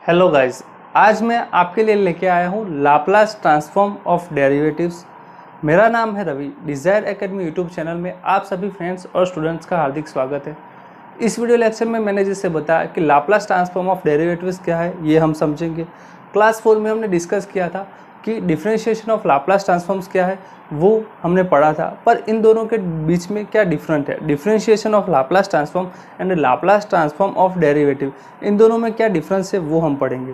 Hello guys, आज मैं आपके लिए लेके आया हूँ लाप्लास ट्रांसफॉर्म ऑफ डेरिवेटिव्स। मेरा नाम है Ravi. Desire academy YouTube channel में आप सभी फ्रेंड्स और स्टूडेंट्स का हार्दिक स्वागत है। इस वीडियो लेक्चर में मैंने जैसे बताया कि लाप्लास ट्रांसफॉर्म ऑफ डेरिवेटिव्स क्या है ये हम समझेंगे। क्लास 4 में हमने डिस्कस किया था कि डिफरेंशिएशन ऑफ लाप्लास ट्रांसफॉर्म्स क्या है वो हमने पढ़ा था, पर इन दोनों के बीच में क्या डिफरेंट है, differentiation of Laplace transform and Laplace transform of derivative, इन दोनों में क्या डिफरेंस है वो हम पढ़ेंगे।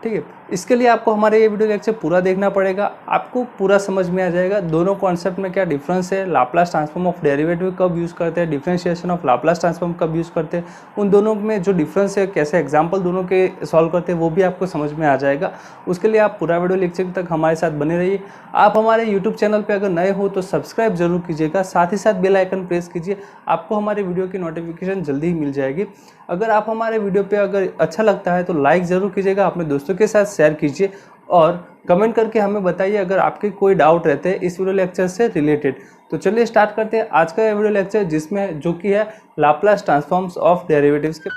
ठीक है, इसके लिए आपको हमारे ये वीडियो लेक्चर पूरा देखना पड़ेगा, आपको पूरा समझ में आ जाएगा दोनों कॉन्सेप्ट में क्या डिफरेंस है, लाप्लास ट्रांसफॉर्म ऑफ डेरिवेटिव कब यूज़ करते हैं, डिफरेंशिएशन ऑफ लाप्लास ट्रांसफॉर्म कब यूज़ करते हैं, उन दोनों में जो डिफरेंस है कैसे एग्जाम्पल दोनों के सॉल्व करते हैं वो भी आपको समझ में आ जाएगा। उसके लिए आप पूरा वीडियो लेक्चर तक हमारे साथ बने रहिए। आप हमारे यूट्यूब चैनल पर अगर नए हो तो सब्सक्राइब जरूर कीजिएगा, साथ ही साथ बेल आइकन प्रेस कीजिए, आपको हमारे वीडियो की नोटिफिकेशन जल्दी ही मिल जाएगी। अगर आप हमारे वीडियो पे अगर अच्छा लगता है तो लाइक ज़रूर कीजिएगा, अपने दोस्तों के साथ शेयर कीजिए और कमेंट करके हमें बताइए अगर आपके कोई डाउट रहते हैं इस वीडियो लेक्चर से रिलेटेड। तो चलिए स्टार्ट करते हैं आज का ये वीडियो लेक्चर, जिसमें जो कि है लाप्लास ट्रांसफॉर्म्स ऑफ डेरिवेटिव्स के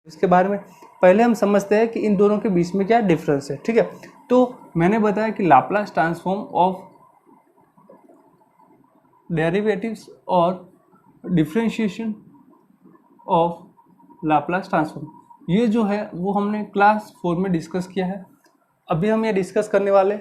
इसके बारे में पहले हम समझते हैं कि इन दोनों के बीच में क्या डिफरेंस है। ठीक है, तो मैंने बताया कि लाप्लास ट्रांसफॉर्म ऑफ डेरिवेटिव्स और डिफरेंशिएशन ऑफ लाप्लास ट्रांसफॉर्म, ये जो है वो हमने क्लास 4 में डिस्कस किया है। अभी हम ये डिस्कस करने वाले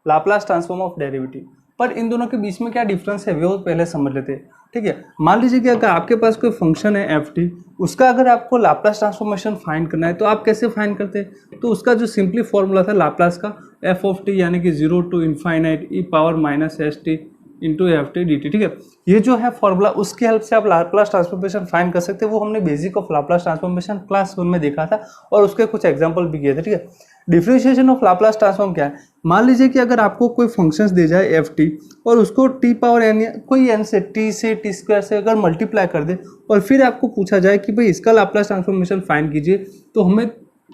लाप्लास ट्रांसफॉर्म ऑफ डेरिवेटिव, पर इन दोनों के बीच में क्या डिफरेंस है वो पहले समझ लेते हैं। ठीक है, मान लीजिए कि अगर आपके पास कोई फंक्शन है एफ टी, उसका अगर आपको लाप्लास ट्रांसफॉर्मेशन फाइंड करना है तो आप कैसे फाइंड करते हैं? तो उसका जो सिंपली फॉर्मूला था लाप्लास का, एफ ऑफ टी यानी कि 0 to infinite E power minus S T into F T D T. ठीक है, ये जो है फॉर्मूला, उसकी हेल्प से आप लाप्लास ट्रांसफॉर्मेशन फाइंड कर सकते हैं। वो हमने basic of Laplace transformation class 1 में देखा था और उसके कुछ एग्जांपल भी किए थे। ठीक है, डिफरेंशिएशन ऑफ लाप्लास ट्रांसफॉर्म क्या है? मान लीजिए कि अगर आपको कोई फंक्शंस दे जाए एफ टी और उसको टी पावर एन कोई एन से टी स्क्वायर से अगर मल्टीप्लाई कर दे और फिर आपको पूछा जाए कि भाई इसका लाप्लास ट्रांसफॉर्मेशन फाइंड कीजिए, तो हमें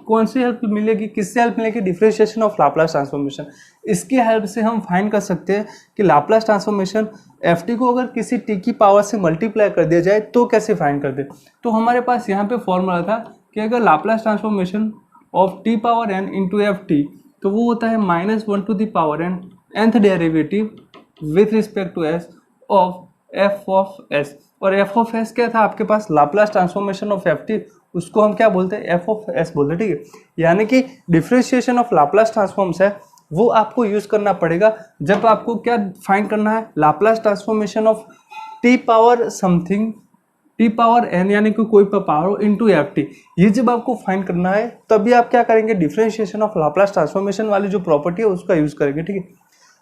कौन सी हेल्प मिलेगी, किससे हेल्प मिलेगी? Differentiation of Laplace transformation. इसकी हेल्प से हम फाइंड कर सकते हैं कि लाप्लास ट्रांसफॉर्मेशन एफ टी को अगर किसी टी की पावर से मल्टीप्लाई कर दिया जाए तो कैसे फाइंड कर दे। तो हमारे पास यहाँ पे फॉर्मूला था कि अगर Laplace transformation of T power N into F t, तो वो होता है -1 to the power n nth derivative with respect to s of f of s. और एफ ऑफ एस क्या था आपके पास? Laplace transformation of F t, उसको हम क्या बोलते हैं? एफ ऑफ एस बोलते हैं। ठीक है, यानी कि डिफरेंशिएशन ऑफ लाप्लास ट्रांसफॉर्म्स है वो आपको यूज करना पड़ेगा जब आपको क्या फाइंड करना है? Laplace transformation of T power something, T power N यानी कि कोई पावर इंटू एफ टी, ये जब आपको फाइंड करना है तभी आप क्या करेंगे? डिफरेंशिएशन ऑफ लाप्लास ट्रांसफॉर्मेशन वाली जो प्रॉपर्टी है उसका यूज करेंगे। ठीक है,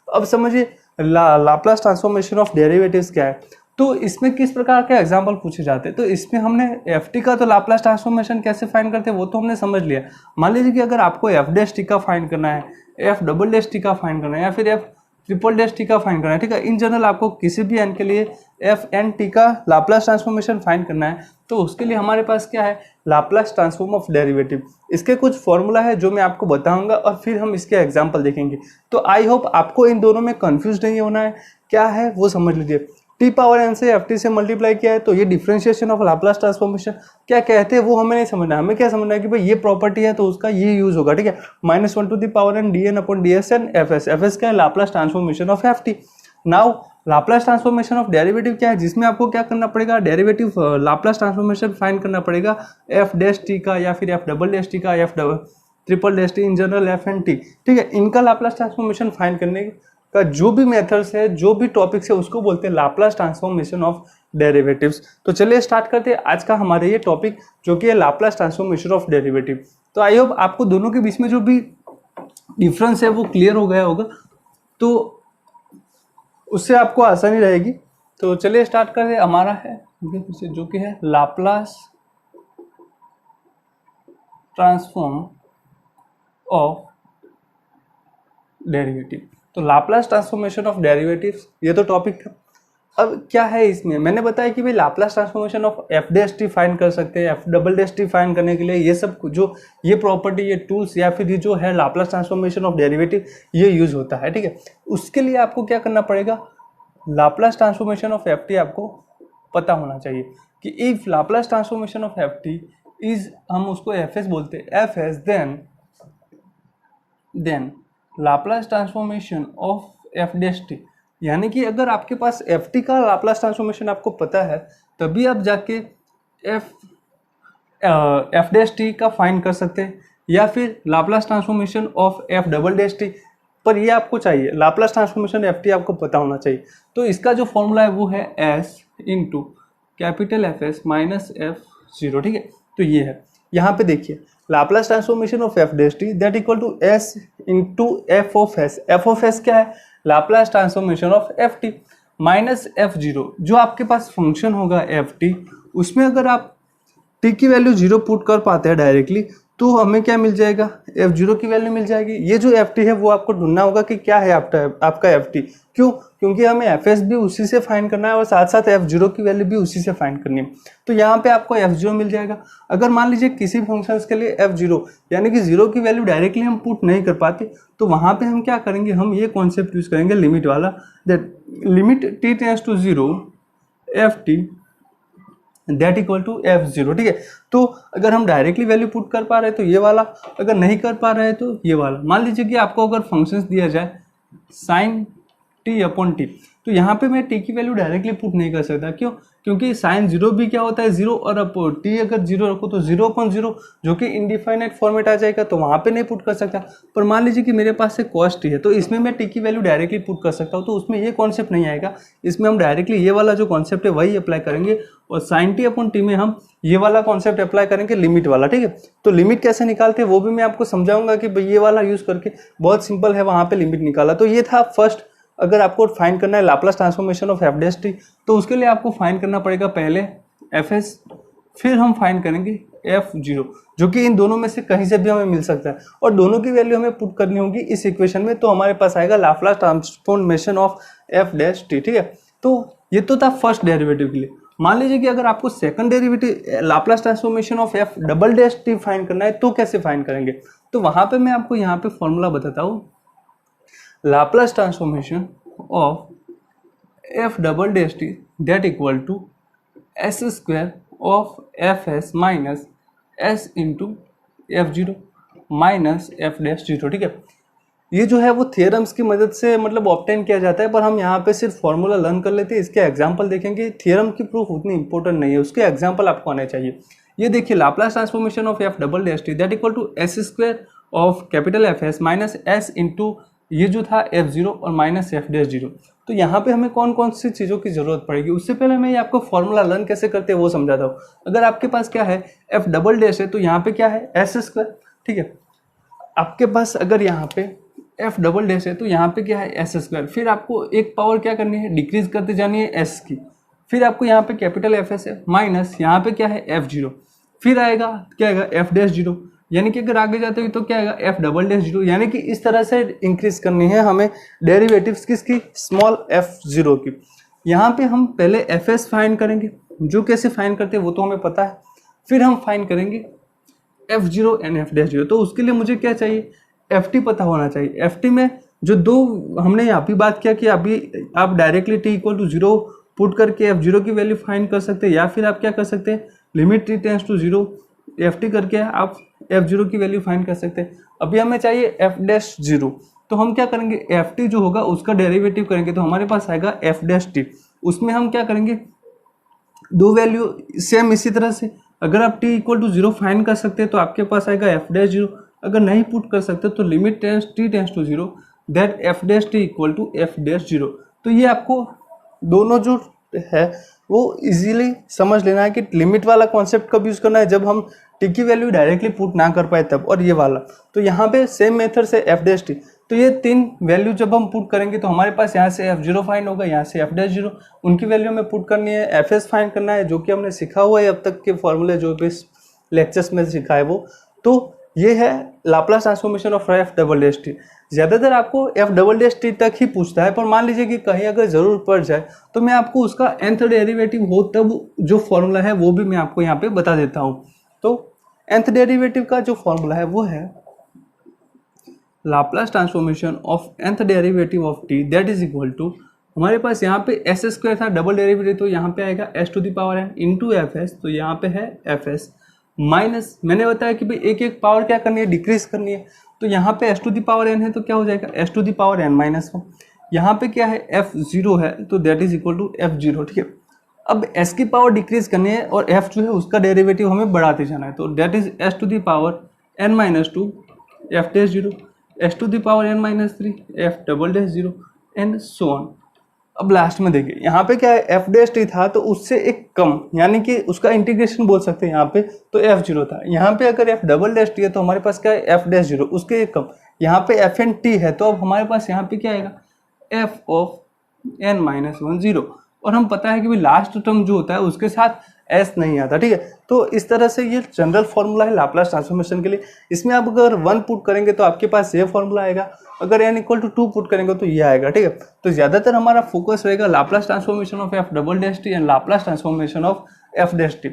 अब समझिए लाप्लास ट्रांसफॉर्मेशन ऑफ डेरिवेटिव्स क्या है। तो इसमें किस प्रकार के एग्जाम्पल पूछे जाते हैं? तो इसमें हमने एफ टी का तो लाप्लास ट्रांसफॉर्मेशन कैसे फाइंड करते हैं वो तो हमने समझ लिया। मान लीजिए कि अगर आपको एफ डैश टी का फाइंड करना है, एफ डबल डैश टी का फाइंड करना है या फिर एफ ट्रिपल डैश टी का फाइंड करना है। ठीक है, इन जनरल आपको किसी भी एन के लिए एफ एन टी का लाप्लास ट्रांसफॉर्मेशन फाइंड करना है तो उसके लिए हमारे पास क्या है? Laplace transform of derivative. इसके कुछ फॉर्मूला है जो मैं आपको बताऊंगा और फिर हम इसके एग्जाम्पल देखेंगे। तो आई होप आपको इन दोनों में कंफ्यूज नहीं होना है, क्या है वो समझ लीजिए। टी पावर एन से एफ टी से मल्टीप्लाई किया है तो ये डिफरेंशिएशन ऑफ लाप्लास ट्रांसफॉर्मेशन क्या कहते हैं वो हमें नहीं समझना है। हमें क्या समझना है कि भाई ये प्रॉपर्टी है तो उसका ये यूज होगा। ठीक है, -1 to the power N D N upon D S N F S. F S क्या है? Laplace transformation of F T. Now Laplace transformation of derivative क्या है? जिसमें आपको क्या करना पड़ेगा? डेरिवेटिव लाप्लास ट्रांसफॉर्मेशन फाइंड करना पड़ेगा एफ डैश टी का या फिर एफ डबल डैश टी का, F triple dash T, in general F N T. ठीक है, इनका लाप्लास ट्रांसफॉर्मेशन फाइंड करने का जो भी मेथड्स है, जो भी टॉपिक्स है, उसको बोलते हैं लाप्लास ट्रांसफॉर्मेशन ऑफ डेरिवेटिव्स। तो चलिए स्टार्ट करते हैं आज का हमारे ये टॉपिक जो कि है लाप्लास ट्रांसफॉर्मेशन ऑफ डेरिवेटिव। तो आई होप आपको दोनों के बीच में जो भी डिफरेंस है वो क्लियर हो गया होगा, तो उससे आपको आसानी रहेगी। तो चलिए स्टार्ट करते हैं। हमारा है जो कि है लाप्लास ट्रांसफॉर्म ऑफ डेरिवेटिव। तो लाप्लास ट्रांसफॉर्मेशन ऑफ डेरिवेटिव्स ये तो टॉपिक था। अब क्या है इसमें? मैंने बताया कि भाई Laplace transformation of F dash t find कर सकते हैं, F double dash t find करने के लिए ये सब जो ये प्रॉपर्टी, ये टूल्स या फिर ये जो है लाप्लास ट्रांसफॉर्मेशन ऑफ डेरिवेटिव ये यूज होता है। ठीक है, उसके लिए आपको क्या करना पड़ेगा? Laplace transformation of F T आपको पता होना चाहिए। कि if Laplace transformation of F T is, हम उसको एफ एस बोलते हैं, F S, then Laplace transformation of F dash T, यानी कि अगर आपके पास एफ टी का लाप्लास ट्रांसफॉर्मेशन आपको पता है तभी आप जाके एफ डैश टी का फाइंड कर सकते हैं, या फिर Laplace transformation of F double dash T, पर ये आपको चाहिए लाप्लास ट्रांसफॉर्मेशन एफ टी आपको पता होना चाहिए। तो इसका जो फॉर्मूला है वो है S into capital F S minus F zero, ठीक है। तो ये है, यहाँ पे देखिए Laplace transformation of F dash T that equal to S into F of S. F of S क्या है? Laplace transformation of F T minus F zero. जो आपके पास फंक्शन होगा एफ टी, उसमें अगर आप टी की वैल्यू जीरो पुट कर पाते हैं डायरेक्टली, तो हमें क्या मिल जाएगा? एफ जीरो की वैल्यू मिल जाएगी। ये जो एफ टी है वो आपको ढूंढना होगा कि क्या है आपका एफ टी। क्यों? क्योंकि हमें एफ एस भी उसी से फाइंड करना है और साथ साथ एफ जीरो की वैल्यू भी उसी से फाइंड करनी है। तो यहाँ पे आपको एफ जीरो मिल जाएगा। अगर मान लीजिए किसी फंक्शन के लिए एफ जीरो यानी कि जीरो की वैल्यू डायरेक्टली हम पुट नहीं कर पाते, तो वहाँ पे हम क्या करेंगे? हम ये कॉन्सेप्ट यूज करेंगे लिमिट वाला, that limit T tends to zero F T that equal to F zero, ठीक है। तो अगर हम डायरेक्टली वैल्यू पुट कर पा रहे हैं तो ये वाला, अगर नहीं कर पा रहे हैं तो ये वाला। मान लीजिए कि आपको अगर फंक्शंस दिया जाए साइन टी अपॉन टी, तो यहाँ पे मैं टी की वैल्यू डायरेक्टली पुट नहीं कर सकता। क्यों? क्योंकि साइन जीरो भी क्या होता है? जीरो, और अब टी अगर जीरो रखो तो जीरो अपॉन जीरो जो कि इनडिफाइनाइट फॉर्मेट आ जाएगा, तो वहाँ पे नहीं पुट कर सकता। पर मान लीजिए कि मेरे पास एक कॉस टी है, तो इसमें मैं टी की वैल्यू डायरेक्टली पुट कर सकता हूँ, तो उसमें ये कॉन्सेप्ट नहीं आएगा। इसमें हम डायरेक्टली ये वाला जो कॉन्सेप्ट है वही अप्लाई करेंगे, और साइन टी अपॉन टी में हम ये वाला कॉन्सेप्ट अप्लाई करेंगे लिमिट वाला, ठीक है। तो लिमिट कैसे निकालते हैं वो भी मैं आपको समझाऊंगा कि भाई ये वाला यूज करके बहुत सिंपल है, वहाँ पे लिमिट निकाला। तो ये था फर्स्ट। अगर आपको फाइंड करना है Laplace transformation of F dash T, तो उसके लिए आपको फाइंड करना पड़ेगा पहले एफ एस, फिर हम फाइंड करेंगे एफ जीरो, जो कि इन दोनों में से कहीं से भी हमें मिल सकता है, और दोनों की वैल्यू हमें पुट करनी होगी इस इक्वेशन में। तो हमारे पास आएगा Laplace transformation of F dash T, ठीक है। तो ये तो था फर्स्ट डेरिवेटिव के लिए। मान लीजिए कि अगर आपको second derivative Laplace transformation of F double dash t find करना है, तो कैसे फाइंड करेंगे? तो वहां पे मैं आपको यहाँ पे फॉर्मूला बताता हूँ। Laplace transformation of F double dash T that equal to S square of F S minus S into F zero minus F dash zero, ठीक है। ये जो है वो थियरम्स की मदद से मतलब ऑब्टेन किया जाता है, पर हम यहाँ पे सिर्फ फॉर्मूला लर्न कर लेते हैं, इसके एग्जांपल देखेंगे। थियरम की प्रूफ उतनी इंपॉर्टेंट नहीं है, उसके एग्जांपल आपको आने चाहिए। ये देखिए Laplace transformation of F double dash T that equal to S square of capital F S minus S into ये जो था एफ जीरो और माइनस एफ डैश जीरो। तो यहाँ पे हमें कौन कौन सी चीज़ों की जरूरत पड़ेगी, उससे पहले मैं ये आपको फॉर्मूला लर्न कैसे करते हैं वो समझाता हूँ। अगर आपके पास क्या है एफ डबल डैश है, तो यहाँ पे क्या है एस स्क्वायर, ठीक है। आपके पास अगर यहाँ पे एफ डबल डैश है, तो यहाँ पे क्या है एस स्क्वायर। फिर आपको एक पावर क्या करनी है, डिक्रीज करते जानी है एस की। फिर आपको यहाँ पे कैपिटल एफ एस है माइनस यहाँ पे क्या है एफ जीरो, फिर आएगा क्या आएगा एफ डैश जीरो, यानी कि अगर आगे जाते हुए तो क्या आएगा एफ डबल डैश जीरो। यानी कि इस तरह से इंक्रीज करनी है हमें डेरिवेटिव्स किसकी, स्मॉल एफ जीरो की। यहाँ पे हम पहले एफ एस फाइंड करेंगे, जो कैसे फाइंड करते हैं वो तो हमें पता है। फिर हम फाइंड करेंगे F zero and F dash zero. तो उसके लिए मुझे क्या चाहिए, एफ टी पता होना चाहिए। एफ टी में जो दो हमने यहाँ भी बात किया कि अभी आप directly T equal to zero put करके एफ जीरो की वैल्यू फाइंड कर सकते हैं, या फिर आप क्या कर सकते हैं limit T tends to zero F T करके आप एफ जीरो की वैल्यू फाइंड कर सकते हैं। अभी हमें चाहिए एफ डैश जीरो, तो हम क्या करेंगे एफ टी जो होगा उसका डेरिवेटिव करेंगे, तो हमारे पास आएगा एफ डैश टी। उसमें हम क्या करेंगे दो वैल्यू सेम इसी तरह से, अगर आप T equal to zero find कर सकते हैं तो आपके पास आएगा एफ डैश जीरो। अगर नहीं पुट कर सकते तो limit T tends to zero that F dash T equal to F dash zero. तो ये आपको दोनों जो है वो इजीली समझ लेना है कि लिमिट वाला कॉन्सेप्ट कब यूज़ करना है, जब हम टी की वैल्यू डायरेक्टली पुट ना कर पाए तब, और ये वाला। तो यहाँ पे सेम मेथड से एफ डैश टी, तो ये तीन वैल्यू जब हम पुट करेंगे तो हमारे पास यहाँ से एफ जीरो फाइंड होगा, यहाँ से एफ डैश जीरो, उनकी वैल्यू हमें पुट करनी है। एफ एस फाइंड करना है, जो कि हमने सीखा हुआ है अब तक के फॉर्मूले जो भी लेक्चर्स में सिखा है वो। तो ये है Laplace transformation of F double dash T. ज़्यादातर आपको एफ डबल डैश टी तक ही पूछता है, पर मान लीजिए कि कहीं अगर ज़रूर पड़ जाए तो मैं आपको उसका nth डेरिवेटिव हो तब जो फॉर्मूला है वो भी मैं आपको यहाँ पे बता देता हूँ। तो nth डेरिवेटिव का जो फॉर्मूला है वो है Laplace transformation of nth derivative of T that is equal to, हमारे पास यहाँ पे एस स्क्वायर था डबल डेरिवेटिव, तो यहाँ पे आएगा S to the power N into F S, तो यहाँ पे है एफ एस माइनस, मैंने बताया कि भाई एक एक पावर क्या करनी है, डिक्रीज करनी है, तो यहाँ पे S to the power N है तो क्या हो जाएगा S to the power N minus one. यहाँ पे क्या है एफ जीरो है तो that is equal to F zero, ठीक है। अब एस की पावर डिक्रीज करनी है और एफ जो है उसका डेरिवेटिव हमें बढ़ाते जाना है, तो that is S to the power N minus two F dash zero, S to the power N minus three F double dash zero and so on. अब लास्ट में देखिए यहाँ पे क्या है एफ डैश टी था तो उससे एक कम, यानी कि उसका इंटीग्रेशन बोल सकते हैं यहाँ पे, तो एफ जीरो था। यहाँ पे अगर एफ डबल डैश टी है तो हमारे पास क्या है एफ डैश जीरो, उसके एक कम। यहाँ पे एफ एन टी है तो अब हमारे पास यहाँ पे क्या आएगा F of N minus one zero, और हम पता है कि भाई लास्ट टर्म जो होता है उसके साथ एस नहीं आता, ठीक है। तो इस तरह से ये जनरल फॉर्मूला है लाप्लास ट्रांसफॉर्मेशन के लिए। इसमें आप अगर 1 पुट करेंगे तो आपके पास ये फॉर्मूला आएगा, अगर n इक्वल टू 2 पुट करेंगे तो ये आएगा, ठीक है। तो ज़्यादातर हमारा फोकस रहेगा Laplace transformation of F double dash T and Laplace transformation of F dash T.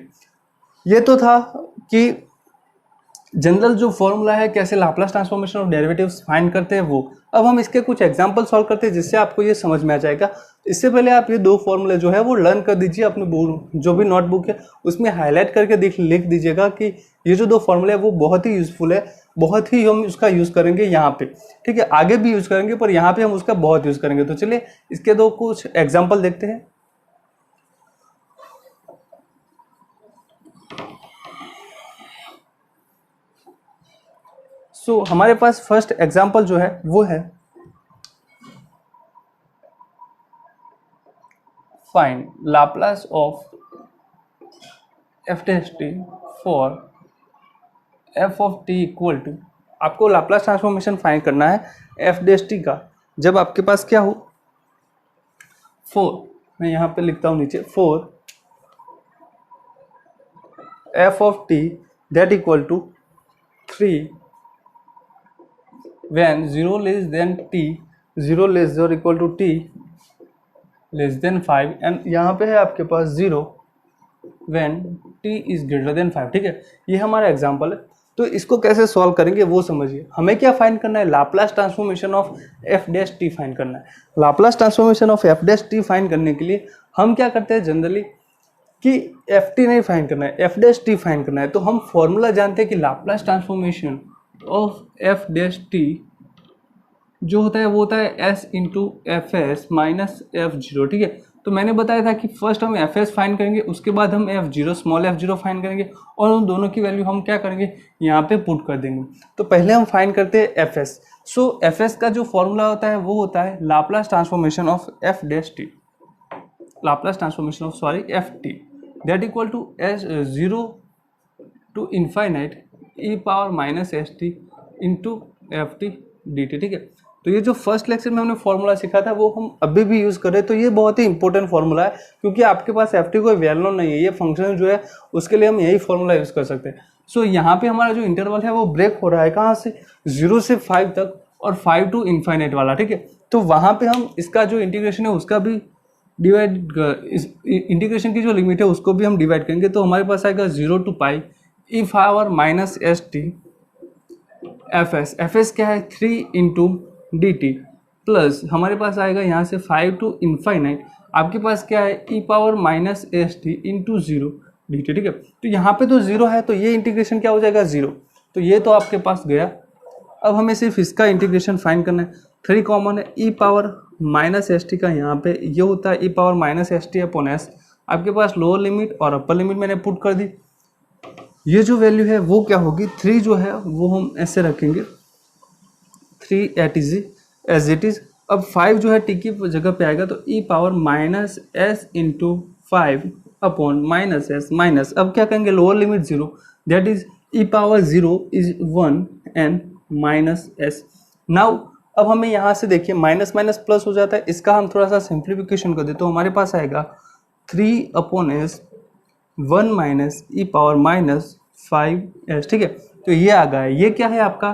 ये तो था कि जनरल जो फॉर्मूला है कैसे Laplace transformation of derivatives find करते हैं वो। अब हम इसके कुछ एग्जांपल सॉल्व करते हैं जिससे आपको ये समझ में आ जाएगा। इससे पहले आप ये दो फॉर्मूले जो है वो लर्न कर दीजिए, अपने जो भी नोटबुक है उसमें हाईलाइट करके लिख दीजिएगा कि ये जो दो फॉर्मूले है वो बहुत ही यूजफुल है, बहुत ही हम उसका यूज़ करेंगे यहाँ पे, ठीक है। आगे भी यूज़ करेंगे पर यहाँ पे हम उसका बहुत यूज़ करेंगे। तो चलिए इसके दो कुछ एग्जाम्पल देखते हैं। सो हमारे पास फर्स्ट एग्जाम्पल जो है वो है find Laplace of F dash T for F of T equal to, आपको लाप्लास ट्रांसफॉर्मेशन फाइंड करना है एफ डैश टी का जब आपके पास क्या हो 4, मैं यहाँ पे लिखता हूँ नीचे 4 F of T that equal to 3 when 0 less than t 0 less or equal to t less than 5 and यहाँ पे है आपके पास 0 when t is greater than 5, ठीक है। ये हमारा एग्जांपल है। तो इसको कैसे सॉल्व करेंगे वो समझिए। हमें क्या फाइंड करना है Laplace transformation of F dash t find करना है। Laplace transformation of F dash t find करने के लिए हम क्या करते हैं जनरली कि एफ टी नहीं फाइंड करना है, एफ डैश टी फाइंड करना है। तो हम फॉर्मूला जानते हैं कि Laplace transformation of F dash T जो होता है वो होता है S into F S minus F zero, ठीक है। तो मैंने बताया था कि फर्स्ट हम एफ एस फाइंड करेंगे, उसके बाद हम F zero small F zero find करेंगे और उन दोनों की वैल्यू हम क्या करेंगे यहाँ पे पुट कर देंगे। तो पहले हम फाइंड करते हैं F S. So F S का जो फॉर्मूला होता है वो होता है Laplace transformation of F dash T, Laplace transformation of sorry F T that equal to S zero to infinite E power minus S T into F T D T, ठीक है। तो ये जो फर्स्ट लेक्चर में हमने formula सीखा था वो हम अभी भी यूज़ कर रहे हैं। तो ये बहुत ही इंपॉर्टेंट फॉर्मूला है क्योंकि आपके पास एफ टी कोई वेल नोन नहीं है, ये फंक्शन जो है उसके लिए हम यही फॉर्मूला यूज़ कर सकते हैं। सो यहाँ पे हमारा जो इंटरवल है वो ब्रेक हो रहा है कहाँ से 0 से 5 तक और 5 टू इनफाइनाइट वाला, ठीक है। तो वहाँ पे हम इसका जो इंटीग्रेशन है उसका भी डिवाइड, इंटीग्रेशन की जो लिमिट है उसको भी हम डिवाइड करेंगे। तो हमारे पास आएगा 0 to pi E power minus S T F S, F S क्या है 3 इंटू डी टी प्लस हमारे पास आएगा यहाँ से 5 टू इनफाइनाइट, आपके पास क्या है e power minus S T into zero d T, ठीक है। तो यहाँ पे तो 0 है तो ये इंटीग्रेशन क्या हो जाएगा 0, तो ये तो आपके पास गया। अब हमें सिर्फ इसका इंटीग्रेशन फाइंड करना है। 3 कॉमन है, e power minus S t का यहाँ पे ये होता है e power minus S t upon s. आपके पास लोअर लिमिट और अपर लिमिट मैंने पुट कर दी। ये जो वैल्यू है वो क्या होगी 3 जो है वो हम ऐसे रखेंगे 3 एज इट इज। अब 5 जो है टी की जगह पे आएगा तो e power minus S into 5 upon minus s minus, अब क्या करेंगे lower limit 0 that is e power 0 is 1 and minus s. Now अब हमें यहाँ से देखिए माइनस माइनस प्लस हो जाता है, इसका हम थोड़ा सा सिंप्लीफिकेशन कर दे तो हमारे पास आएगा 3 अपॉन एस 1 माइनस ई पावर माइनस 5 एस, ठीक है। तो ये आ गया, ये क्या है आपका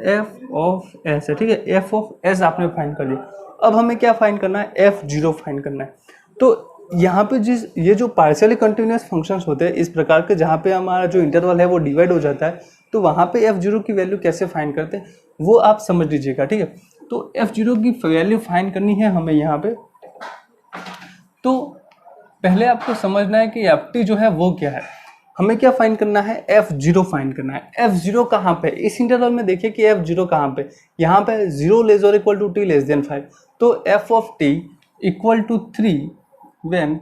एफ ऑफ एस है, ठीक है। एफ ऑफ एस आपने फाइंड कर लिया। अब हमें क्या फाइंड करना है एफ जीरो फाइंड करना है। तो यहाँ पे ये जो पार्शियली कंटिन्यूअस फंक्शंस होते हैं इस प्रकार के जहाँ पे हमारा जो इंटरवल है वो डिवाइड हो जाता है, तो वहाँ पे एफ जीरो की वैल्यू कैसे फाइंड करते हैं वो आप समझ लीजिएगा, ठीक है। तो एफ जीरो की वैल्यू फाइंड करनी है हमें यहाँ पे तो पहले आपको समझना है कि एफ टी जो है वो क्या है। हमें क्या फाइंड करना है, एफ जीरो फाइंड करना है। एफ जीरो कहाँ पे, इस इंटरवल में देखिए कि एफ जीरो कहाँ पे, यहाँ पे 0 लेस और equal to T less than 5। तो F of T equal to 3 when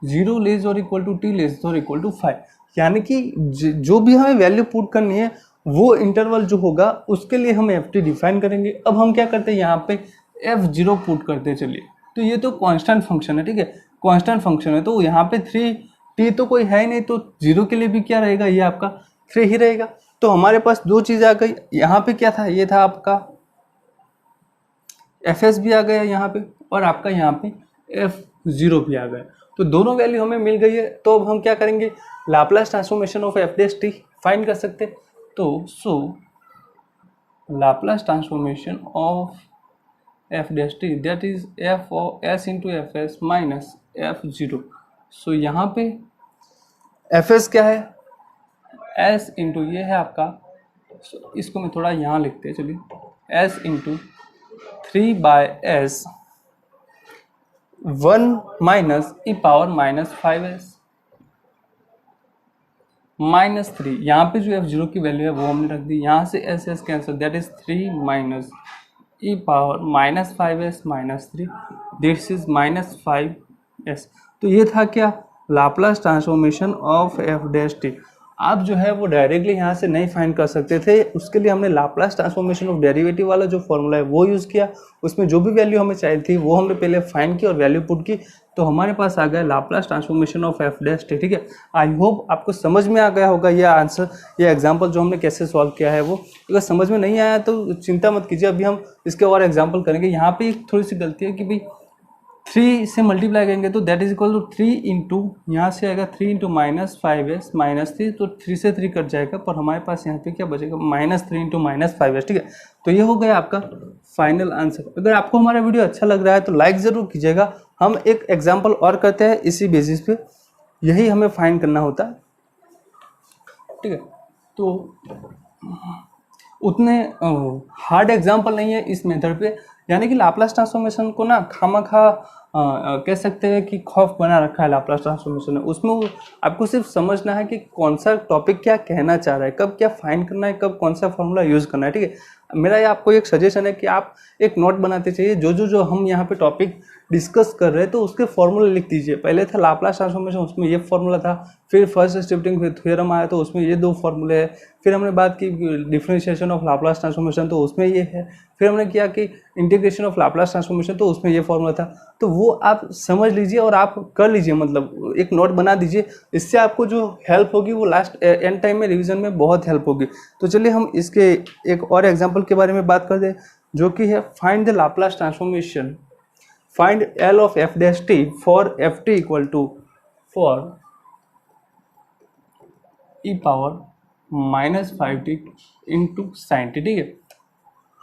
0 less और इक्वल टू टी लेस और इक्वल टू 5। यानी कि जो भी हमें वैल्यू पुट करनी है वो इंटरवल जो होगा उसके लिए हम एफ टी डिफाइन करेंगे। अब हम क्या करते हैं, यहाँ पे एफ जीरो पुट करते हैं। चलिए, तो ये तो कांस्टेंट फंक्शन है, ठीक है, कांस्टेंट फंक्शन है, तो यहाँ पे 3 टी तो कोई है ही नहीं, तो जीरो के लिए भी क्या रहेगा, ये आपका 3 ही रहेगा। तो हमारे पास दो चीज़ आ गई, यहाँ पे क्या था, ये था आपका एफ एस भी आ गया यहाँ पे, और आपका यहाँ पे एफ जीरो भी आ गया। तो दोनों वैल्यू हमें मिल गई है। तो अब हम क्या करेंगे, Laplace transformation of F dash t find कर सकते हैं। तो so Laplace transformation of F dash T that is f s into F S minus F zero. सो यहाँ पे एफ एस क्या है, एस इंटू ये है आपका, इसको मैं थोड़ा यहाँ लिखते हैं, चलिए, S into 3 by S 1 minus E power minus 5s minus 3। यहाँ पे जो एफ जीरो की वैल्यू है वो हमने रख दी, यहाँ से S S cancel, that is 3 minus E power minus 5s minus 3, this is minus 5s। तो ये था क्या, Laplace transformation of F dash T. आप जो है वो डायरेक्टली यहाँ से नहीं फाइंड कर सकते थे, उसके लिए हमने लाप्लास ट्रांसफॉर्मेशन ऑफ डेरिवेटिव वाला जो फॉर्मूला है वो यूज़ किया। उसमें जो भी वैल्यू हमें चाहिए थी वो हमने पहले फाइंड की और वैल्यू पुट की, तो हमारे पास आ गया Laplace transformation of F dash T, ठीक है। आई होप आपको समझ में आ गया होगा ये आंसर, ये एग्जाम्पल जो हमने कैसे सॉल्व किया है वो। अगर समझ में नहीं आया तो चिंता मत कीजिए, अभी हम इसके और एग्जाम्पल करेंगे। यहाँ पे एक थोड़ी सी गलती है कि भाई 3 से मल्टीप्लाई करेंगे तो that is equal to 3 into, यहाँ से आएगा 3 इंटू माइनस 5s माइनस 3, तो 3 से 3 कट जाएगा, पर हमारे पास यहाँ पे क्या बचेगा, माइनस 3 इंटू माइनस 5s, ठीक है। तो ये हो गया आपका फाइनल आंसर। अगर आपको हमारा वीडियो अच्छा लग रहा है तो लाइक ज़रूर कीजिएगा। हम एक एग्जाम्पल और करते हैं इसी बेसिस पे, यही हमें फाइंड करना होता है, ठीक है। तो उतने हार्ड एग्जाम्पल नहीं है इस मेथड पे, यानी कि लाप्लास ट्रांसफॉर्मेशन को ना खामखा कह सकते हैं कि खौफ बना रखा है लाप्लास ट्रांसफॉर्मेशन में। उसमें आपको सिर्फ समझना है कि कौन सा टॉपिक क्या कहना चाह रहा है, कब क्या फाइंड करना है, कब कौन सा फॉर्मूला यूज़ करना है, ठीक है। मेरा ये आपको एक सजेशन है कि आप एक नोट बनाते चाहिए, जो हम यहाँ पे टॉपिक डिस्कस कर रहे हैं तो उसके फॉर्मूले लिख दीजिए। पहले था लाप्लास ट्रांसफॉर्मेशन, उसमें ये फॉर्मूला था, फिर फर्स्ट शिफ्टिंग थ्योरम आया तो उसमें ये 2 फॉर्मूले हैं, फिर हमने बात की डिफरेंशिएशन ऑफ लाप्लास ट्रांसफॉर्मेशन तो उसमें ये है, फिर हमने किया कि इंटीग्रेशन ऑफ लाप्लास ट्रांसफॉर्मेशन तो उसमें ये फॉर्मूला था। तो वो आप समझ लीजिए और आप कर लीजिए, मतलब एक नोट बना दीजिए, इससे आपको जो हेल्प होगी वो लास्ट एंड टाइम में रिवीजन में बहुत हेल्प होगी। तो चलिए हम इसके एक और एग्जाम्पल के बारे में बात कर दें, जो कि है find the Laplace transformation, find L of f dash t for ft equal to for e power minus 5t into sine t, ठीक है।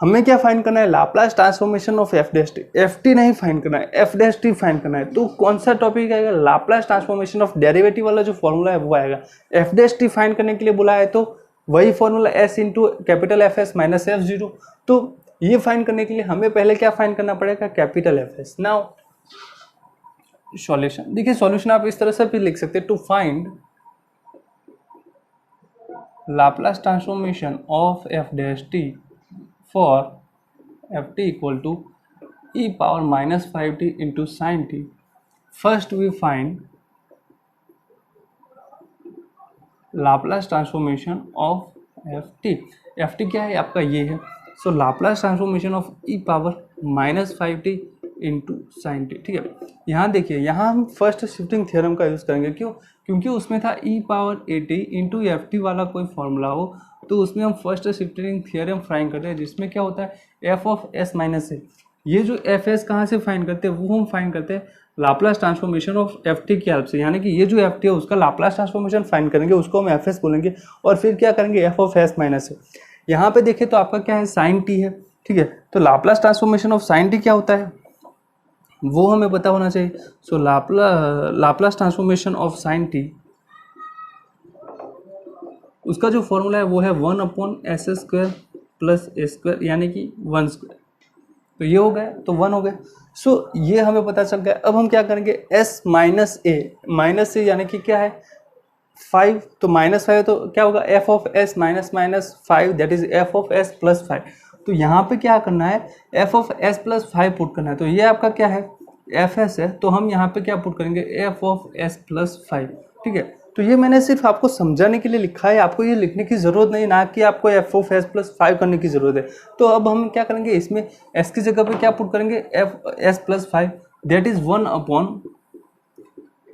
हमें क्या फाइंड करना है, Laplace transformation of F dash T. F T नहीं find करना है, F dash t find करना है। तो कौन सा टॉपिक आएगा, लाप्लास ट्रांसफॉर्मेशन ऑफ डेरिवेटिव वाला जो फॉर्मूला है वो आएगा। एफ डैश टी फाइंड करने के लिए बोला है तो वही formula S into capital F S minus F zero. तो ये फाइंड करने के लिए हमें पहले क्या फाइंड करना पड़ेगा, capital F s. Now solution, देखिए सॉल्यूशन आप इस तरह से भी लिख सकते हैं, to find Laplace transformation of F dash T for F T equal to E power minus 5t into sine t. First we find Laplace transformation of F t. F t क्या है आपका, ये है। So Laplace transformation of e power minus 5t into sine t, ठीक है। यहाँ देखिए, यहाँ हम फर्स्ट शिफ्टिंग थ्योरम का यूज़ करेंगे, क्यों, क्योंकि उसमें था e power a t into F t वाला कोई फॉर्मूला हो, तो उसमें हम फर्स्ट शिफ्टिंग थ्योरम फाइंड करते हैं, जिसमें क्या होता है एफ ऑफ एस माइनस ए। ये जो एफ एस कहाँ से फाइंड करते हैं, वो हम फाइंड करते हैं Laplace transformation of F T की हेल्प से। यानी कि ये जो एफ टी है उसका लाप्लास ट्रांसफॉर्मेशन फाइंड करेंगे, उसको हम एफ एस बोलेंगे, और फिर क्या करेंगे एफ ऑफ एस माइनस ए। यहाँ पे देखिए तो आपका क्या है, साइन टी है, ठीक है। तो Laplace transformation of sine t क्या होता है वो हमें पता होना चाहिए। So Laplace transformation of sine t, उसका जो फॉर्मूला है वो है 1/s² प्लस a² यानी कि 1²। तो ये हो गया, तो 1 हो गया। सो ये हमें पता चल गया। अब हम क्या करेंगे, s माइनस ए यानी कि क्या है 5, तो -5 तो क्या होगा f of s minus 5 that is f of s plus 5। तो यहाँ पे क्या करना है, f of s plus 5 put करना है। तो ये आपका क्या है fs है, तो हम यहाँ पे क्या पुट करेंगे f ऑफ s प्लस 5। ठीक है, तो ये मैंने सिर्फ आपको समझाने के लिए लिखा है, आपको ये लिखने की ज़रूरत नहीं, ना कि आपको f ऑफ s प्लस 5 करने की ज़रूरत है। तो अब हम क्या करेंगे, इसमें s की जगह पे क्या पुट करेंगे f s plus 5 that is 1 upon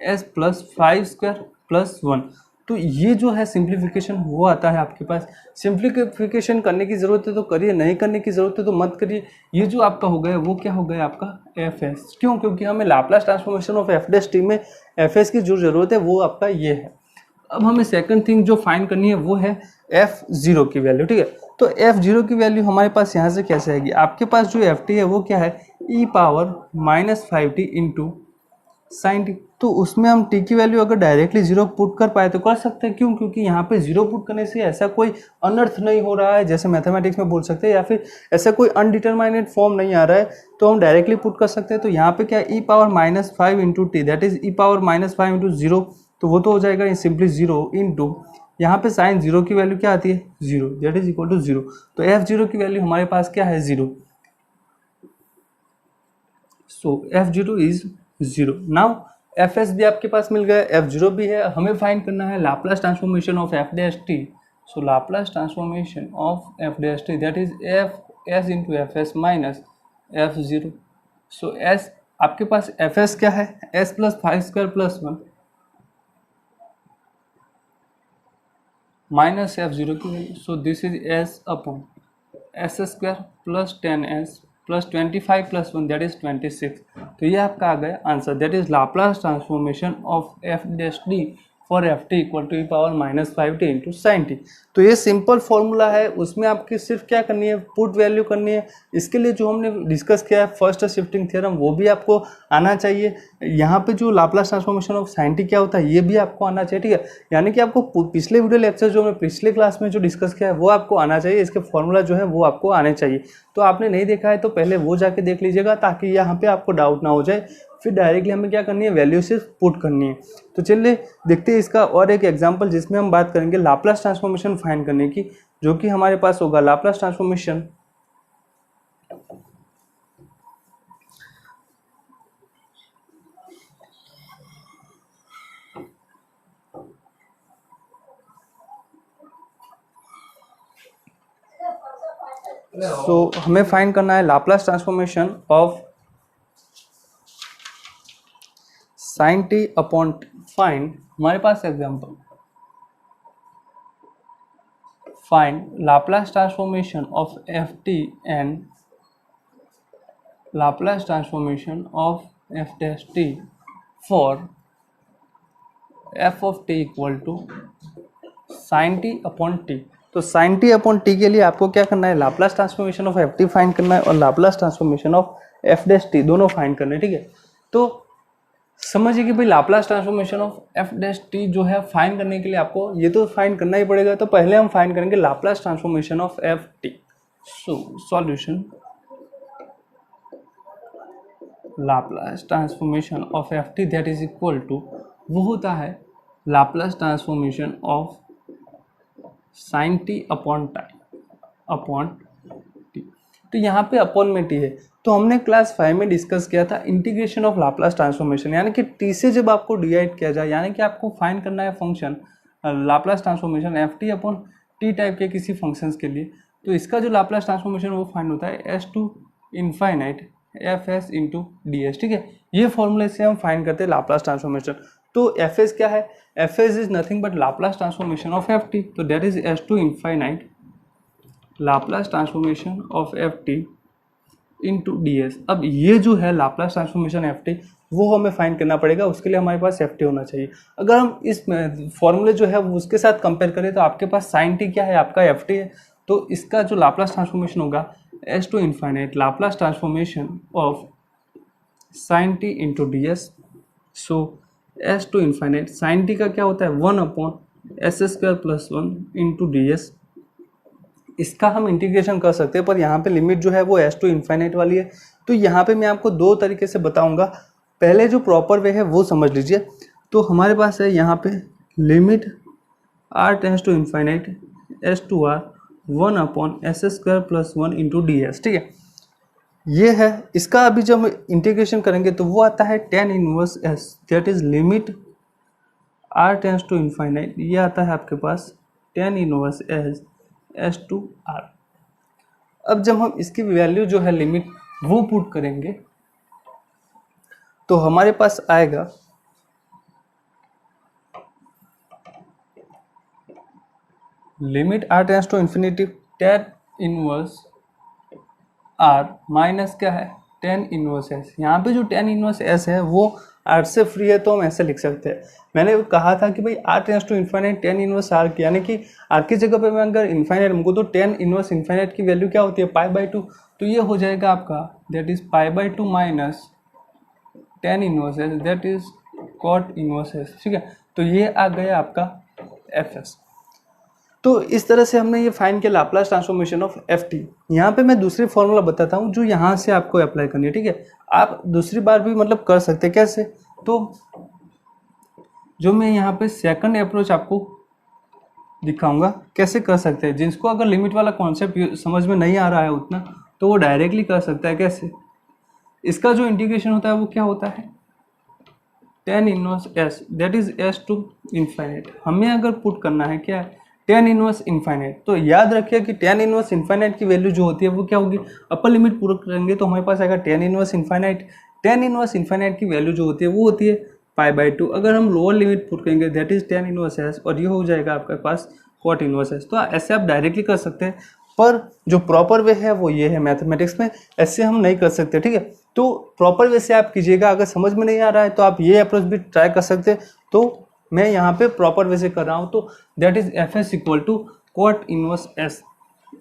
s plus 5 square plus 1। तो ये जो है सिंप्लीफिकेशन वो आता है आपके पास। सिंप्लीफिकेशन करने की ज़रूरत है तो करिए, नहीं करने की ज़रूरत है तो मत करिए। ये जो आपका हो गया वो क्या हो गया आपका एफ एस। क्यों? क्योंकि हमें Laplace transformation of F dash T में एफ एस की जो ज़रूरत है वो आपका ये है। अब हमें सेकंड थिंग जो फाइंड करनी है वो है एफ जीरो की वैल्यू। ठीक है, तो एफ जीरो की वैल्यू हमारे पास यहाँ से कैसे आएगी, आपके पास जो एफ टी है वो क्या है e power minus 5t into sine T. तो उसमें हम टी की वैल्यू अगर डायरेक्टली जीरो पुट कर पाए तो कर सकते हैं। क्यों? क्योंकि यहाँ पे जीरो पुट करने से ऐसा कोई अनर्थ नहीं हो रहा है जैसे मैथमेटिक्स में बोल सकते हैं, या फिर ऐसा कोई अनडिटरमाइनेड फॉर्म नहीं आ रहा है, तो हम डायरेक्टली पुट कर सकते हैं। तो यहाँ पे क्या e power minus 5 into t that is e power minus 5 into zero, तो वो तो हो जाएगा सिंपली जीरो इंटू यहाँ पे साइन जीरो की वैल्यू क्या आती है zero that is equal to zero. तो एफ जीरो की वैल्यू हमारे पास क्या है zero. So F zero is zero. Now F S भी आपके पास मिल गया, एफ जीरो भी है। हमें फाइंड करना है Laplace transformation of F dash t. So Laplace transformation of F dash T that is f s into F S minus F zero. So s आपके पास एफ एस क्या है s plus 5 square plus 1 minus F zero की value. So this is s upon S square plus 10s plus 25 plus 1 that is 26। तो ये आपका आ गया answer, that is Laplace transformation of F dash D for F T equal to E power minus 5t into sine T. तो ये simple formula है, उसमें आपकी सिर्फ क्या करनी है पुट वैल्यू करनी है। इसके लिए जो हमने डिस्कस किया है फर्स्ट शिफ्टिंग थ्योरम वो भी आपको आना चाहिए। यहाँ पे जो Laplace transformation of sine t क्या होता है ये भी आपको आना चाहिए। ठीक है, यानी कि आपको पिछले वीडियो लेक्चर जो हमने पिछले क्लास में जो डिस्कस किया है वो आपको आना चाहिए, इसके फॉर्मूला जो है वो आपको आने चाहिए। तो आपने नहीं देखा है तो पहले वो जाके देख लीजिएगा ताकि यहाँ पे आपको डाउट ना हो जाए। फिर डायरेक्टली हमें क्या करनी है वैल्यू सिर्फ पुट करनी है। तो चलिए देखते हैं इसका और एक एग्जांपल जिसमें हम बात करेंगे लाप्लास ट्रांसफॉर्मेशन फाइंड करने की, जो कि हमारे पास होगा लाप्लास ट्रांसफॉर्मेशन हमें फाइंड करना है Laplace transformation of sine T upon find हमारे पास example find Laplace transformation of F t and Laplace transformation of F dash T for F of T equal to sine T upon T. तो sine T upon t के लिए आपको क्या करना है Laplace transformation of F t find करना है और Laplace transformation of F dash t दोनों फाइंड करने हैं। ठीक है, तो समझिए कि भाई Laplace transformation of F dash T जो है फाइंड करने के लिए आपको ये तो फाइंड करना ही पड़ेगा। तो पहले हम फाइंड करेंगे Laplace transformation of F T. So solution Laplace transformation of F T that is equal to वो होता है Laplace transformation of sine T upon T. तो यहाँ पे अपॉन में टी है, तो हमने क्लास 5 में डिस्कस किया था इंटीग्रेशन ऑफ लाप्लास ट्रांसफॉर्मेशन, यानी कि टी से जब आपको डिवाइड किया जाए, यानी कि आपको फाइंड करना है function Laplace transformation F T upon T type के किसी फंक्शंस के लिए, तो इसका जो लाप्लास ट्रांसफॉर्मेशन वो फाइंड होता है s to infinite f s into D s. ठीक है, ये फॉर्मूले से हम फाइंड करते हैं लाप्लास ट्रांसफॉर्मेशन। तो एफ एस क्या है, f s is nothing but Laplace transformation of F t. तो that is S to infinite Laplace transformation of F t into D s. अब ये जो है लाप्लास ट्रांसफॉर्मेशन एफ टी वो हमें फाइंड करना पड़ेगा, उसके लिए हमारे पास एफ टी होना चाहिए। अगर हम इस फॉर्मूले जो है उसके साथ कंपेयर करें तो आपके पास साइन टी क्या है आपका एफ टी है, तो इसका जो लाप्लास ट्रांसफॉर्मेशन होगा S to infinite Laplace transformation of sine T into D S. So S to infinite sine T का क्या होता है 1 upon S square plus 1 into D S इसका हम इंटीग्रेशन कर सकते हैं, पर यहाँ पे लिमिट जो है वो एस टू इन्फाइनाइट वाली है। तो यहाँ पे मैं आपको दो तरीके से बताऊंगा। पहले जो प्रॉपर वे है वो समझ लीजिए। तो हमारे पास है यहाँ पे limit R tends to infinite S to R 1/s² + 1 × ds, ठीक है। ये है इसका। अभी जब हम इंटीग्रेशन करेंगे तो वो आता है tan inverse s, that is limit r tends to infinite, ये आता है आपके पास tan inverse s to r। अब जब हम इसकी वैल्यू जो है लिमिट वो पुट करेंगे तो हमारे पास आएगा limit r tends to infinity tan inverse r minus क्या है tan इनवर्स s। यहाँ पे जो tan इनवर्स s है वो r से फ्री है, तो हम ऐसे लिख सकते हैं। मैंने कहा था कि भाई r tends to infinite tan inverse r, यानी कि r की जगह पे मैं अगर इन्फाइनाइट हमको तो tan इनवर्स इन्फाइनाइट की वैल्यू क्या होती है π/2, तो ये हो जाएगा आपका that is π/2 minus tan inverse s that is cot inverse s, ठीक है। तो ये आ गया आपका fs। तो इस तरह से हमने ये फाइंड किया लाप्लास ट्रांसफॉर्मेशन ऑफ ft। यहाँ पे मैं दूसरी फॉर्मूला बताता हूँ जो यहाँ से आपको अप्लाई करनी है, ठीक है। आप दूसरी बार भी मतलब कर सकते हैं। कैसे? तो जो मैं यहाँ पे सेकंड अप्रोच आपको दिखाऊंगा कैसे कर सकते हैं। जिसको अगर लिमिट वाला कॉन्सेप्ट समझ में नहीं आ रहा है उतना, तो वो डायरेक्टली कर सकता है। कैसे? इसका जो इंटीग्रेशन होता है वो क्या होता है tan inverse s that is s to infinite. हमें अगर पुट करना है क्या है tan इनवर्स इन्फाइनाइट, तो याद रखिए कि tan इनवर्स इन्फाइनाइट की वैल्यू जो होती है वो क्या होगी, अपर लिमिट पूरा करेंगे तो हमारे पास आएगा tan inverse infinite. tan inverse infinite की वैल्यू जो होती है वो होती है π/2। अगर हम लोअर लिमिट पुट करेंगे that is tan inverse s, और ये हो जाएगा आपके पास cot इनवर्स s। तो ऐसे आप डायरेक्टली कर सकते हैं, पर जो प्रॉपर वे है वो ये है मैथमेटिक्स में, ऐसे हम नहीं कर सकते, ठीक है। तो प्रॉपर वे से आप कीजिएगा। अगर समझ में नहीं आ रहा है तो आप ये अप्रोच भी ट्राई कर सकते हैं। तो मैं यहाँ पे प्रॉपर वे से कर रहा हूँ, तो that is fs equal to cot inverse s।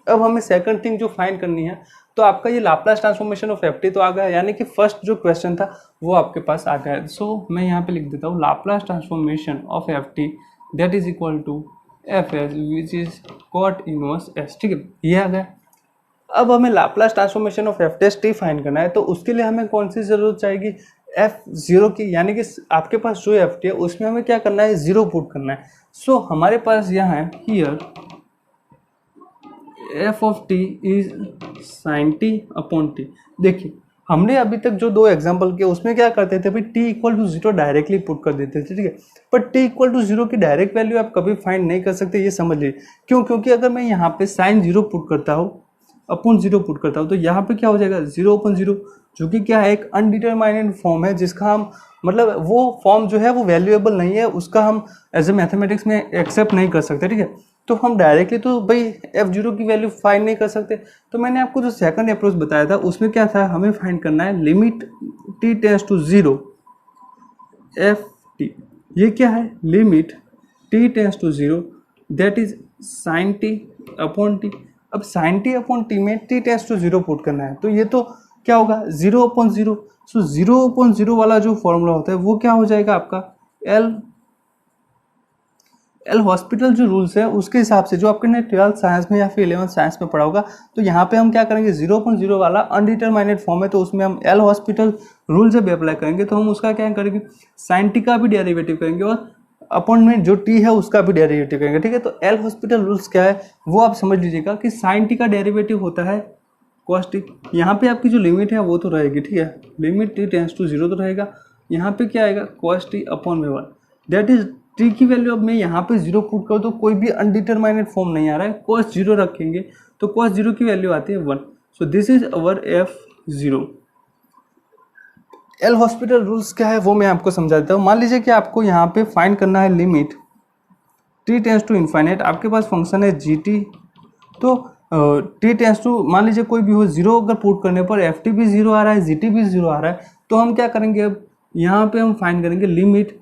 अब हमें सेकंड थिंग जो फाइंड करनी है, तो आपका ये लाप्लास ट्रांसफॉर्मेशन ऑफ ft तो आ गया, यानी कि फर्स्ट जो क्वेश्चन था वो आपके पास आ गया। सो मैं यहाँ पे लिख देता हूँ Laplace transformation of ft that is equal to fs which is cot inverse s, ठीक है। ये आ गया। अब हमें Laplace transformation of ft find करना है, तो उसके लिए हमें कौन सी जरूरत चाहिए f0 की, यानी कि आपके पास जो ft है उसमें हमें क्या करना है 0 पुट करना है। सो हमारे पास यहाँ है here f of t is sin t upon t। देखिए हमने अभी तक जो दो एग्जांपल किए उसमें क्या करते थे भाई t equal to 0 directly put कर देते थे, ठीक है। पर t इक्वल टू 0 की डायरेक्ट वैल्यू आप कभी फाइंड नहीं कर सकते, ये समझ लीजिए। क्यों? क्योंकि अगर मैं यहाँ पे sin 0 पुट करता हूँ अपॉन 0 पुट करता हूँ तो यहाँ पे क्या हो जाएगा 0/0, जो कि क्या है एक अनडिटरमाइनेड फॉर्म है, जिसका हम मतलब वो फॉर्म जो है वो वैल्यूएबल नहीं है, उसका हम एज ए मैथमेटिक्स में एक्सेप्ट नहीं कर सकते, ठीक है। तो हम डायरेक्टली तो भाई f0 की वैल्यू फाइंड नहीं कर सकते। तो मैंने आपको जो सेकंड अप्रोच बताया था उसमें क्या था, हमें फाइंड करना है limit t tends to 0 ft। ये क्या है limit t tends to 0 that is sin t upon t। अब sin t अपॉन t में t टेंस टू 0 पुट करना है, तो ये तो क्या होगा 0/0। सो 0/0 वाला जो फॉर्मूला होता है वो क्या हो जाएगा आपका एल हॉस्पिटल जो रूल्स है उसके हिसाब से, जो आपने 12th साइंस में या फिर 11th साइंस में पढ़ा होगा। तो यहाँ पे हम क्या करेंगे 0/0 वाला अनडिटरमाइनेड फॉर्म है, तो उसमें हम एल हॉस्पिटल रूल जब अप्लाई करेंगे तो हम उसका क्या करेंगे sin t का भी डेरिवेटिव करेंगे और अपॉन में जो t है उसका भी डेरिवेटिव करेंगे, ठीक है। तो एल हॉस्पिटल रूल्स क्या है वो आप समझ लीजिएगा कि sin t का डेरिवेटिव होता है cos t। यहाँ पे आपकी जो लिमिट है वो तो रहेगी, ठीक है, लिमिट t टेंस टू 0 तो रहेगा। यहाँ पे क्या आएगा cos t अपॉन में 1 दैट इज t की वैल्यू। अब मैं यहाँ पे 0 पुट कर दो, कोई भी अनडिटरमाइनेड फॉर्म नहीं आ रहा है, cos 0 रखेंगे तो cos 0 की वैल्यू आती है 1। सो this is our f0। L hospital rules क्या है वो मैं आपको समझा देता हूँ। मान लीजिए कि आपको यहाँ पे फाइंड करना है limit t tends to infinite, आपके पास फंक्शन है gt। तो t टेंस टू मान लीजिए कोई भी हो 0, अगर पुट करने पर ft भी 0 आ रहा है gt भी 0 आ रहा है, तो हम क्या करेंगे अब यहाँ पे हम फाइंड करेंगे limit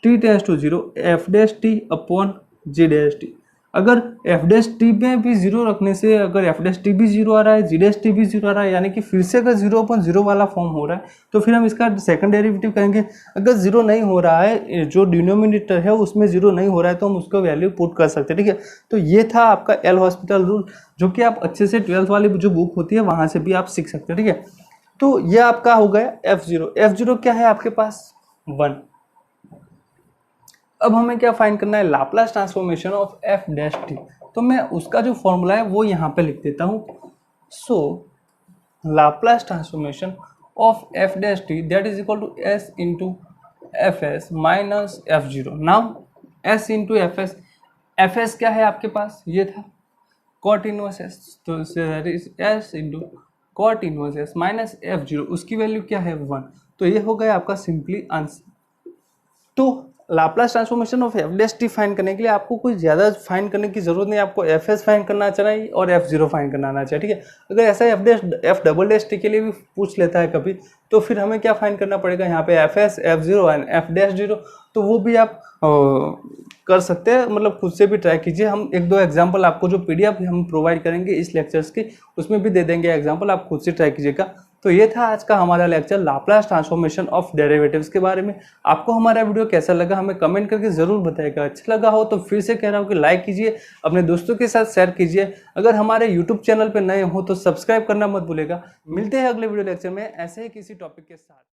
t tends to 0 f dash t upon g dash t। अगर एफ डैश टी में भी जीरो रखने से अगर एफ डैश टी भी जीरो आ रहा है, जी डैश टी भी जीरो आ रहा है, यानी कि फिर से अगर 0/0 वाला फॉर्म हो रहा है तो फिर हम इसका सेकंड डेरिवेटिव कहेंगे। अगर जीरो नहीं हो रहा है, जो डिनोमिनेटर है उसमें जीरो नहीं हो रहा है, तो हम उसको वैल्यू पुट कर सकते हैं। ठीक है, तो ये था आपका एल हॉस्पिटल रूल, जो कि आप अच्छे से 12th वाली जो बुक होती है वहां से भी आप सीख सकते हैं। ठीक है, तो ये आपका हो गया F0। F0 क्या है आपके पास? 1। अब हमें क्या फाइंड करना है? Laplace transformation of F dash T. तो मैं उसका जो फॉर्मूला है वो यहाँ पे लिख देता हूँ। सो Laplace transformation of F dash T that is equal to S into F S minus F0। Now s into F S क्या है आपके पास? ये था कॉट इनवर्स एस, तो that is s into cot inverse s minus F0, उसकी value क्या है? 1। तो ये हो गया आपका सिंपली आंसर। तो Laplace transformation of F dash t find करने के लिए आपको कुछ ज़्यादा फाइंड करने की जरूरत नहीं, आपको एफ एस फाइंड करना चाहिए और F0 फाइंड करना आना चाहिए। ठीक है, अगर ऐसा एफ डबल डैश टी के लिए भी पूछ लेता है कभी, तो फिर हमें क्या फाइंड करना पड़ेगा? यहाँ पे F S, F0 and F dash 0। तो वो भी आप कर सकते हैं, मतलब खुद से भी ट्राई कीजिए। हम एक दो एग्जाम्पल आपको जो PDF हम प्रोवाइड करेंगे इस लेक्चर्स की, उसमें भी दे देंगे एग्जाम्पल, आप खुद से ट्राई कीजिएगा। तो ये था आज का हमारा lecture Laplace transformation of derivatives के बारे में। आपको हमारा वीडियो कैसा लगा हमें कमेंट करके जरूर बताइएगा। अच्छा लगा हो तो फिर से कह रहा हूँ कि लाइक कीजिए, अपने दोस्तों के साथ शेयर कीजिए। अगर हमारे यूट्यूब चैनल पर नए हो तो सब्सक्राइब करना मत भूलेगा। मिलते हैं अगले वीडियो लेक्चर में ऐसे ही किसी टॉपिक के साथ।